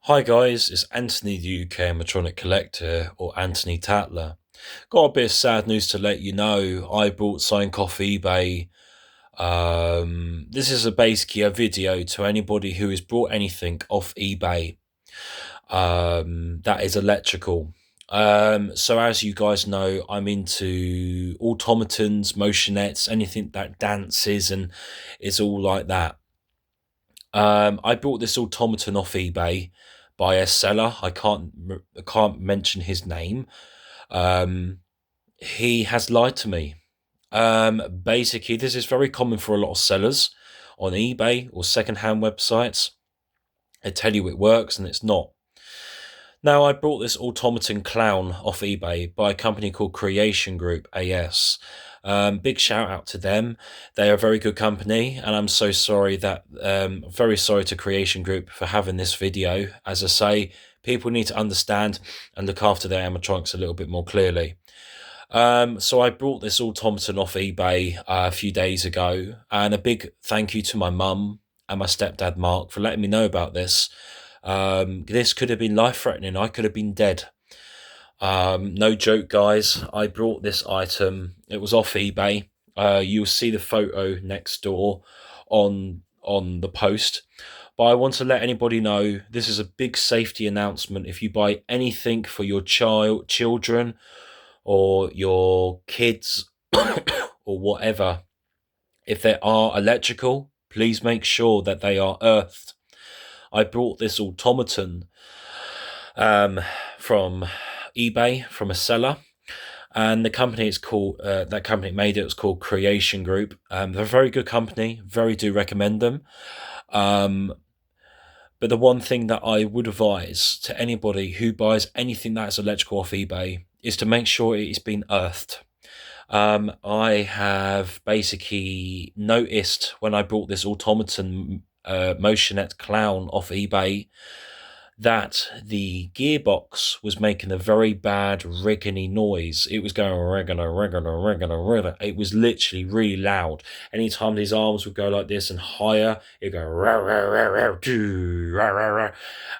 Hi guys, it's Anthony, the UK animatronic collector, or Anthony Tatler. Got a bit of sad news to let you know. I bought something off eBay. This is basically a video to anybody who has bought anything off eBay that is electrical. So as you guys know, I'm into automatons, motionettes, anything that dances and is all like that. I bought this automaton off eBay by a seller. I can't mention his name. Um, he has lied to me. Basically, this is very common for a lot of sellers on eBay or secondhand websites. They tell you it works and it's not. Now, I bought this automaton clown off eBay by a company called Creation Group AS. Big shout out to them. They are a very good company, and I'm so sorry that very sorry to Creation Group for having this video. As I say, people need to understand and look after their animatronics a little bit more clearly. So I brought this automaton off eBay a few days ago, and a big thank you to my mum and my stepdad Mark for letting me know about this. This could have been life-threatening. I could have been dead. No joke, guys. I brought this item. It was off eBay. You'll see the photo next door on the post. But I want to let anybody know this is a big safety announcement. If you buy anything for your children, or your kids, or whatever, if they are electrical, please make sure that they are earthed. I brought this automaton from eBay from a seller, and the company is called that company made it was called Creation Group. They're a very good company, very do recommend them. But the one thing that I would advise to anybody who buys anything that is electrical off eBay is to make sure it's been earthed. I have basically noticed when I bought this automaton motionette clown off eBay that the gearbox was making a very bad rigging noise. It was going rigging. It was literally really loud. Anytime these arms would go like this and higher, it'd go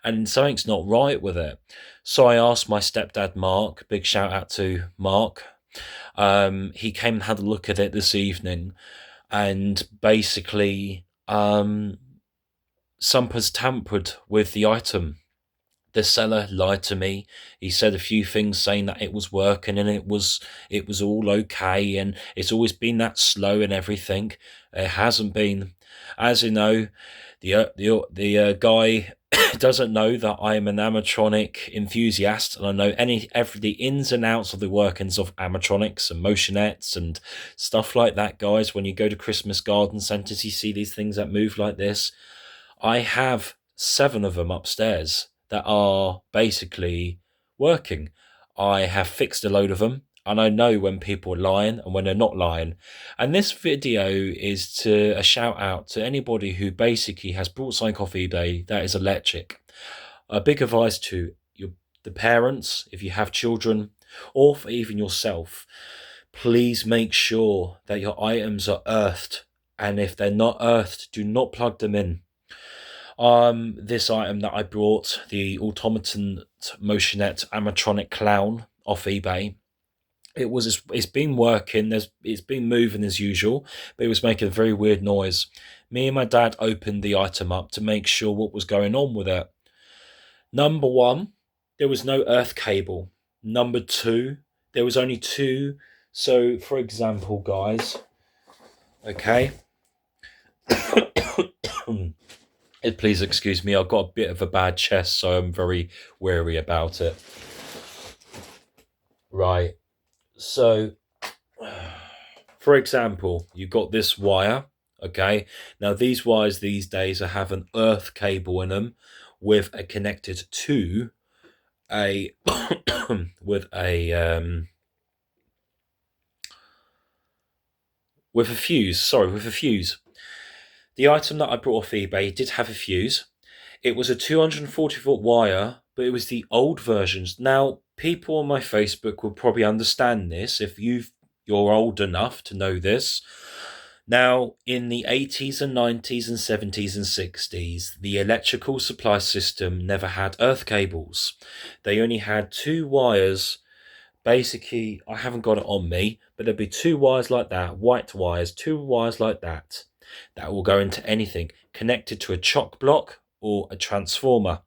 and something's not right with it. So I asked my stepdad Mark, big shout out to Mark. He came and had a look at it this evening, and basically something's tampered with the item. The seller lied to me. He said a few things saying that it was working and it was all okay, and it's always been that slow and everything. It hasn't been. As you know, the guy doesn't know that I am an animatronic enthusiast, and I know the ins and outs of the workings of animatronics and motionettes and stuff like that, guys. When you go to Christmas garden centers, you see these things that move like this. I have 7 of them upstairs that are basically working. I have fixed a load of them, and I know when people are lying and when they're not lying. And this video is a shout out to anybody who basically has bought something off eBay that is electric. A big advice to the parents, if you have children, or for even yourself, please make sure that your items are earthed. And if they're not earthed, do not plug them in. This item that I brought, the automaton motionette animatronic clown off eBay, it's been working. It's been moving as usual, but it was making a very weird noise. Me and my dad opened the item up to make sure what was going on with it. Number one, there was no earth cable. Number two, there was only 2. So, for example, guys, okay. Please excuse me, I've got a bit of a bad chest, so I'm very wary about it. Right, so, for example, you've got this wire, okay? Now, these wires these days have an earth cable in them with a connected to a, with a fuse. The item that I brought off eBay did have a fuse. It was a 240-volt wire, but it was the old versions. Now, people on my Facebook will probably understand this if you're old enough to know this. Now, in the 80s and 90s and 70s and 60s, the electrical supply system never had earth cables. They only had two wires. Basically, I haven't got it on me, but there'd be two wires like that, white wires, two wires like that, that will go into anything connected to a chock block or a transformer.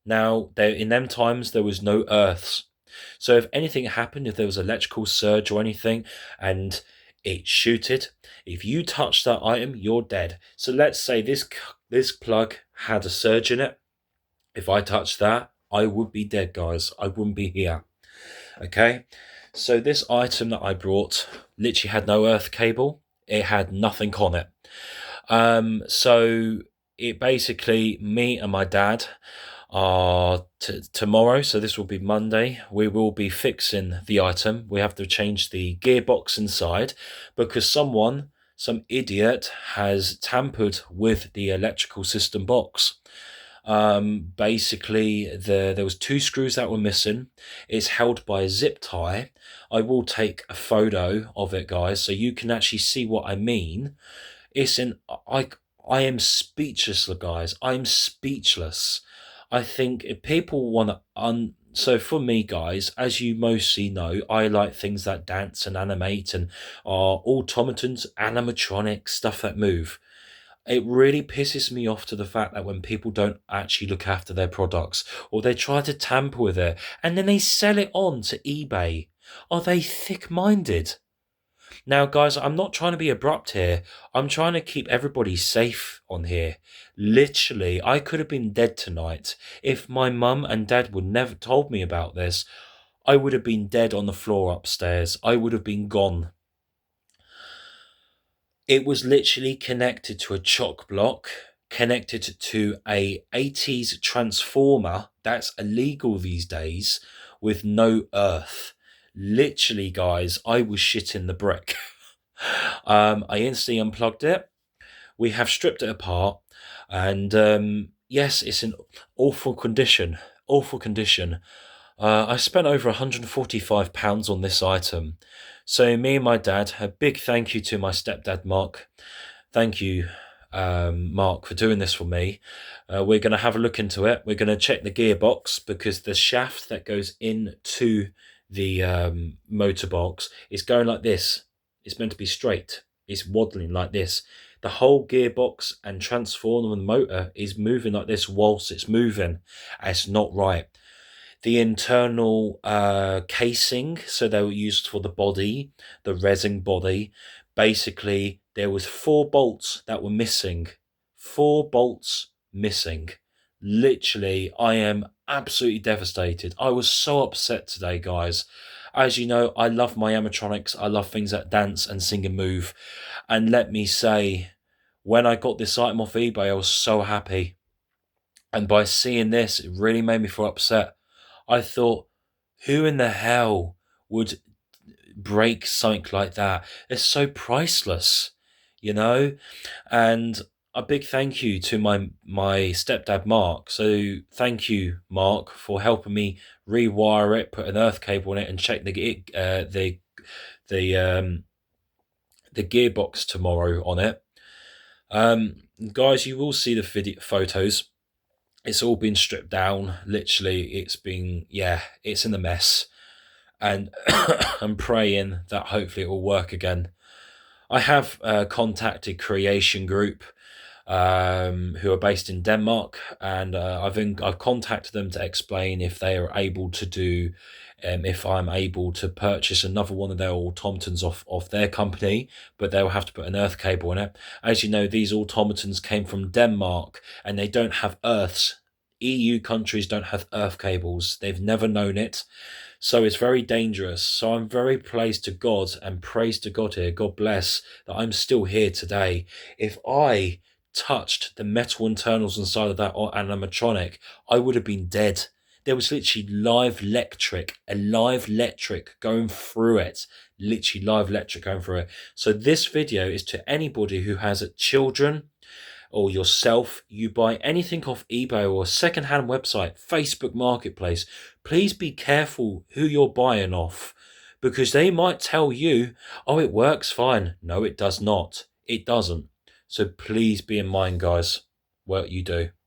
Now, there in them times there was no earths, so if anything happened, if there was electrical surge or anything, and it shooted, if you touch that item, you're dead. So let's say this plug had a surge in it. If I touched that, I would be dead, guys. I wouldn't be here. Okay, so this item that I brought literally had no earth cable. It had nothing on it. So it basically, me and my dad are tomorrow, so this will be Monday, we will be fixing the item. We have to change the gearbox inside because some idiot has tampered with the electrical system box. Basically, there was two screws that were missing. It's held by a zip tie. I will take a photo of it, guys, so you can actually see what I mean. It's in I am speechless, guys. I'm speechless. I think if people want to so for me, guys, as you mostly know, I like things that dance and animate and are automatons, animatronics, stuff that move. It really pisses me off to the fact that when people don't actually look after their products or they try to tamper with it and then they sell it on to eBay. Are they thick-minded? Now, guys, I'm not trying to be abrupt here. I'm trying to keep everybody safe on here. Literally, I could have been dead tonight. If my mum and dad would never told me about this, I would have been dead on the floor upstairs. I would have been gone. It was literally connected to a chock block, connected to a 80s transformer. That's illegal these days, with no earth. Literally, guys, I was shitting the brick. I instantly unplugged it. We have stripped it apart, and yes, it's in awful condition. Awful condition. I spent over £145 on this item. So me and my dad, a big thank you to my stepdad, Mark. Thank you, Mark, for doing this for me. We're going to have a look into it. We're going to check the gearbox because the shaft that goes into the motor box is going like this. It's meant to be straight. It's waddling like this. The whole gearbox and transformer and motor is moving like this whilst it's moving. It's not right. The internal casing, so they were used for the body, the resin body. Basically, there was 4 bolts that were missing. 4 bolts missing. Literally, I am absolutely devastated. I was so upset today, guys. As you know, I love my animatronics. I love things that dance and sing and move. And let me say, when I got this item off eBay, I was so happy. And by seeing this, it really made me feel upset. I thought, who in the hell would break something like that? It's so priceless, you know? And a big thank you to my stepdad, Mark. So thank you, Mark, for helping me rewire it, put an earth cable in it, and check the gearbox tomorrow on it. Guys, you will see the photos. It's all been stripped down. Literally, it's in the mess. And I'm praying that hopefully it will work again. I have contacted Creation Group, who are based in Denmark, and I've contacted them to explain if they are able to do, if I'm able to purchase another one of their automatons off their company, but they'll have to put an earth cable in it. As you know, these automatons came from Denmark, and they don't have earths. EU countries don't have earth cables. They've never known it. So it's very dangerous. So I'm very praised to God and praise to God here. God bless that I'm still here today. If I touched the metal internals inside of that animatronic, I would have been dead. There was literally a live electric going through it. Literally live electric going through it. So this video is to anybody who has children or yourself. You buy anything off eBay or a second-hand website, Facebook Marketplace. Please be careful who you're buying off, because they might tell you, oh, it works fine. No, it does not. It doesn't. So please be in mind, guys, what you do.